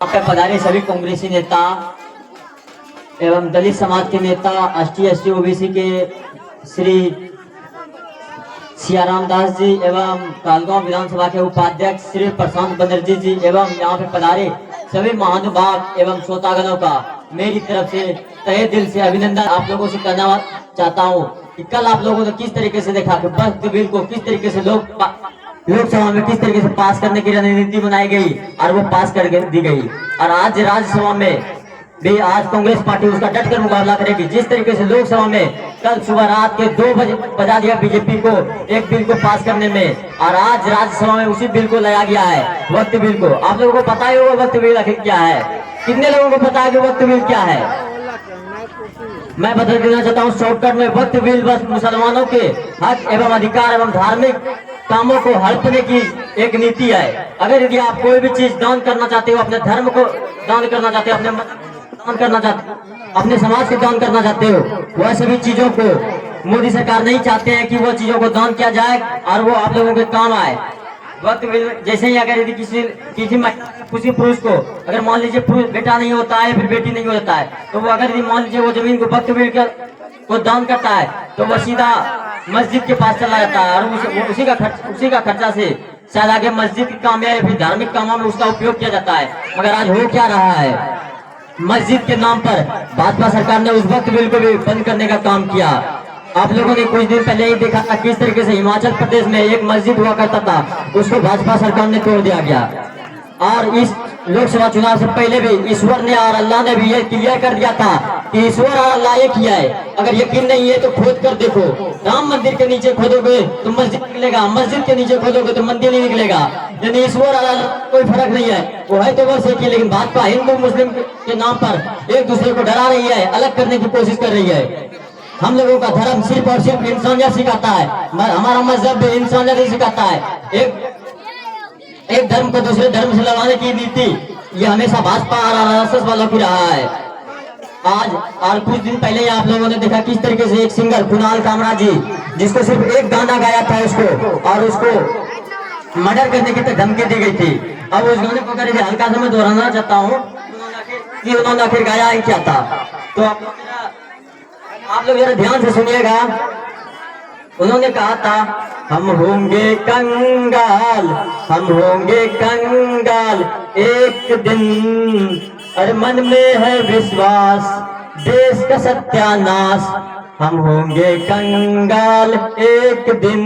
यहाँ पे पधारे सभी कांग्रेसी नेता एवं दलित समाज के नेता एसटी ओबीसी के श्री सियाराम दास जी एवं कालगांव विधानसभा के उपाध्यक्ष श्री प्रशांत बनर्जी जी एवं यहाँ पे पधारे सभी महानुभाव एवं श्रोतागणों का मेरी तरफ से तहे दिल से अभिनंदन आप लोगों से करना चाहता हूँ कि कल आप लोगों ने किस तरीके से देखा कि वक्फ बिल को किस तरीके से लोकसभा में किस तरीके से पास करने की रणनीति बनाई गई और वो पास कर दी गई। और आज राज्यसभा में भी आज कांग्रेस पार्टी उसका डटकर मुकाबला करेगी। जिस तरीके से लोकसभा में कल सुबह रात के 2 बजे बजा दिया बीजेपी को एक बिल को पास करने में, और आज राज्यसभा में उसी बिल को लाया गया है वक्फ बिल को। आप लोगों को पता ही होगा वक्फ बिल आखिर क्या है, कितने लोगों को पता है कि वक्फ बिल क्या है? मैं बता देना चाहता हूँ शॉर्टकट में, वक्फ बिल बस मुसलमानों के हक एवं अधिकार एवं धार्मिक कामों को हड़पने की एक नीति है। अगर यदि आप कोई भी चीज दान करना चाहते हो, अपने धर्म को दान करना चाहते हो, अपने दान करना चाहते हो, अपने समाज को दान करना चाहते हो, वह सभी चीजों को मोदी सरकार नहीं चाहते हैं कि वो चीजों को दान किया जाए और वो आप लोगों के काम आए। वक्त जैसे ही अगर यदि किसी पुरुष को अगर मान लीजिए पुरुष बेटा नहीं होता है फिर बेटी नहीं होता है, तो वो अगर यदि मान लीजिए वो जमीन को वक्त बिल को दान करता है तो वो सीधा मस्जिद के पास चला जाता है और उसी का खर्चा से शायद आगे मस्जिद के काम या फिर धार्मिक कामों में उसका उपयोग किया जाता है। मगर आज हो क्या रहा है, मस्जिद के नाम पर भाजपा सरकार ने उस वक्त बिल को भी बंद करने का काम किया। आप लोगों ने कुछ दिन पहले ही देखा था किस तरीके से हिमाचल प्रदेश में एक मस्जिद हुआ करता था, उसको भाजपा सरकार ने तोड़ दिया गया। और इस लोकसभा चुनाव से पहले भी ईश्वर ने और अल्लाह ने भी ये क्लियर कर दिया था कि ईश्वर और अल्लाह एक ही है। अगर यकीन नहीं है तो खोद कर देखो, राम मंदिर के नीचे खोदोगे तो मस्जिद निकलेगा, मस्जिद के नीचे खोदोगे तो मंदिर नहीं निकलेगा। यानी ईश्वर और अल्लाह कोई फर्क नहीं है, वो है तो बस एक ही। लेकिन भाजपा हिंदू मुस्लिम के नाम पर एक दूसरे को डरा रही है, अलग करने की कोशिश कर रही है। हम लोगों का धर्म सिर्फ और सिर्फ इंसानियत सिखाता है, हमारा मजहब भी इंसानियत ही सिखाता है। एक धर्म को दूसरे धर्म से लड़ाने की नीति ये हमेशा भाजपा और आरएसएस वालों की रहा है। आज और कुछ दिन पहले आप लोगों ने देखा किस तरीके से एक सिंगर कुणाल कामरा जी, जिसको सिर्फ एक गाना गाया था उसको और उसको मर्डर करने की धमकी दी गई थी। अब उस गाने को अगर हल्का सा मैं दोहराना चाहता हूँ कि उन्होंने आखिर गाया ही क्या था, तो आप लोग जरा ध्यान से सुनिएगा। उन्होंने कहा था हम होंगे कंगाल, हम होंगे कंगाल एक दिन, अरे मन में है विश्वास देश का सत्यानाश, हम होंगे कंगाल एक दिन,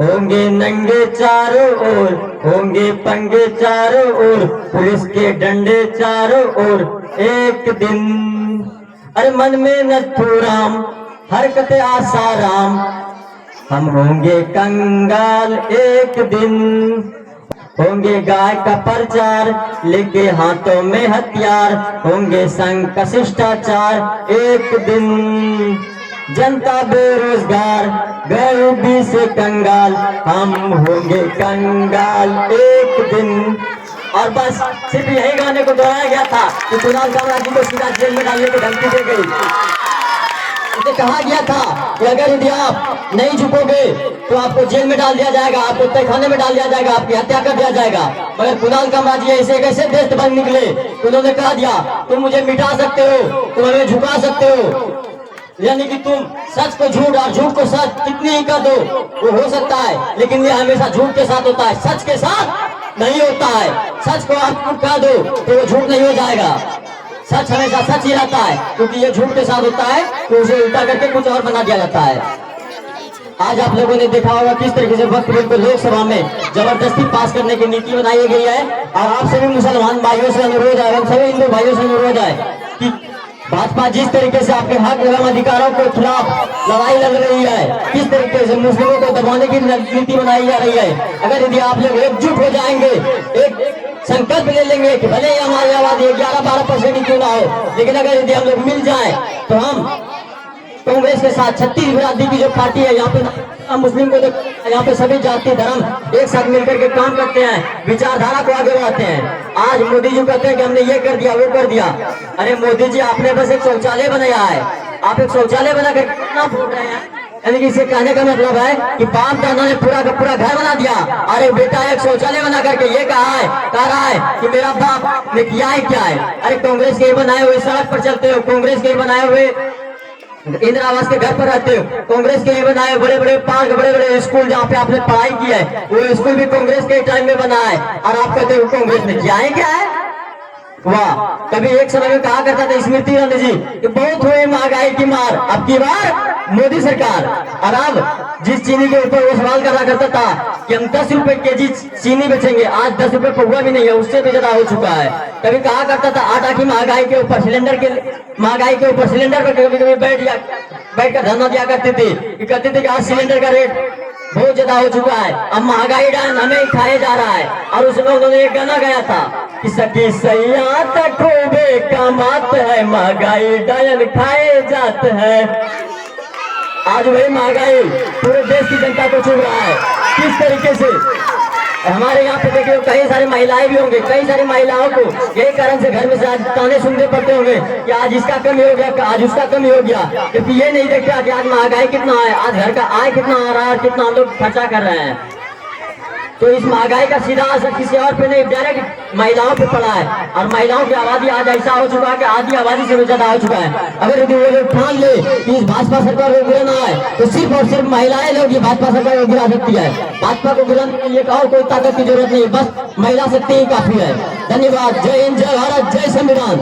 होंगे नंगे चारों ओर, होंगे पंगे चारों ओर, पुलिस के डंडे चारों ओर एक दिन, अरे मन में नथुराम हरकते आसाराम, हम होंगे कंगाल एक दिन, होंगे गाय का प्रचार लेके हाथों में हथियार, होंगे संघ का शिष्टाचार एक दिन, जनता बेरोजगार गरीबी से कंगाल, हम होंगे कंगाल एक दिन। और बस सिर्फ यही गाने को दोहराया गया था कि कुणाल कामरा जी को सीधा जेल में डालने की धमकी दी गई। उसे कहा गया था कि अगर यदि आप नहीं झुकोगे तो आपको जेल में डाल दिया जाएगा, आपको तहखाने में डाल दिया जाएगा, आपकी हत्या कर दिया जाएगा। मगर कुणाल कामरा जी ऐसे कैसे देशभक्त निकले, उन्होंने कहा दिया तुम मुझे मिटा सकते हो, तुम हमें झुका सकते हो, यानी कि तुम सच को झूठ और झूठ को सच कितनी ही कर दो वो हो सकता है, लेकिन ये हमेशा झूठ के साथ होता है, सच के साथ नहीं होता है। सच को आप कह दो तो वो झूठ नहीं हो जाएगा, सच हमेशा सच ही रहता है, क्योंकि ये झूठ के साथ होता है तो उसे उल्टा करके कुछ और बना दिया जाता है। आज आप लोगों ने देखा होगा किस तरीके से वक्फ बिल को लोकसभा में जबरदस्ती पास करने की नीति बनाई गई है। और आप सभी मुसलमान भाइयों से अनुरोध है एवं सभी हिंदू भाइयों से अनुरोध है कि भाजपा जिस तरीके से आपके हक एवं अधिकारों के खिलाफ लड़ाई लड़ रही है, किस तरीके से मुस्लिमों को दबाने की नीति बनाई जा रही है, अगर यदि आप लोग एकजुट हो जाएंगे, एक संकल्प ले लेंगे कि भले ही हमारी आबादी 11-12% क्यों ना हो, लेकिन अगर यदि हम लोग मिल जाए तो हम कांग्रेस के साथ छत्तीस बिरादरी की जो पार्टी है, यहाँ पे मुस्लिम को यहाँ पे सभी जाति धर्म एक साथ मिलकर के काम करते हैं, विचारधारा को आगे बढ़ाते हैं। आज मोदी जी कहते हैं कि हमने ये कर दिया वो कर दिया। अरे मोदी जी आपने बस एक शौचालय बनाया है, आप एक शौचालय बनाकर कितना बोल रहे हैं, यानी कि इसे कहने का मतलब है कि बाप दादा ने पूरा का पूरा घर बना दिया। अरे बेटा एक शौचालय बना करके ये कह रहा है कि मेरा बाप ने किया है क्या है। अरे कांग्रेस के बनाए हुए सड़क पर चलते हो, कांग्रेस के बनाए हुए इंदिरा आवास के घर पर रहते हो, कांग्रेस के लिए बनाए बड़े बड़े पार्क, बड़े बड़े स्कूल जहाँ पे आपने पढ़ाई की है वो स्कूल भी कांग्रेस के टाइम में बना है, और आप कहते हो कांग्रेस ने किया है क्या है। वाह, कभी एक समय में कहा करता था स्मृति ईरानी जी कि बहुत हुई महंगाई की मार, अब की बार मोदी सरकार। और अब जिस चीनी के ऊपर वो सवाल करा करता था कि हम 10 रुपए केजी चीनी बेचेंगे, आज 10 रुपए पौवा भी नहीं है, उससे भी ज्यादा हो चुका है। कभी कहा करता था आटा की महंगाई के ऊपर, सिलेंडर के महंगाई के ऊपर, सिलेंडर पर कभी कभी बैठ कर धरना दिया करते थे कि कहते थे कि आज सिलेंडर का रेट बहुत ज्यादा हो चुका है, अब महंगाई डायन हमें ही खाया जा रहा है। और उसमें उन्होंने एक गाना गाया था कि सखी सैया तक खूबे कमात है, महंगाई डायन खाए जाते हैं। आज वही महंगाई पूरे देश की जनता को छू रहा है। किस तरीके से हमारे यहाँ पे देखिए कई सारी महिलाएं भी होंगे, कई सारी महिलाओं को यही कारण से घर में से आज ताने सुनने पड़ते होंगे कि आज इसका कमी हो गया, आज उसका कमी हो गया, क्योंकि ये नहीं देखता कि आज महंगाई कितना है, आज घर का आय कितना आ रहा है, कितना हम लोग खर्चा कर रहे हैं। तो इस महंगाई का सीधा असर किसी और पे नहीं, डायरेक्ट महिलाओं पे पड़ा है। और महिलाओं की आबादी आज ऐसा हो चुका है कि आधी आबादी से भी ज्यादा हो चुका है। अगर यदि वो लोग ठान ले कि इस भाजपा सरकार को गिराना है तो सिर्फ और सिर्फ महिलाएं लोग ये भाजपा सरकार को गिरा सकती है। भाजपा को गिराने के लिए और कोई ताकत की जरूरत नहीं, बस महिला शक्ति ही काफी है। धन्यवाद। जय हिंद, जय भारत, जय संविधान।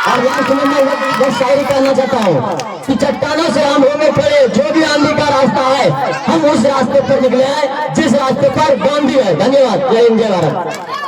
और लास्ट में मैं बस शायरी कहना चाहता हूँ कि चट्टानों से हम होंगे खड़े, जो भी आंधी का रास्ता है हम उस रास्ते पर निकले हैं जिस रास्ते पर गांधी है। धन्यवाद। जय हिंद, जय भारत।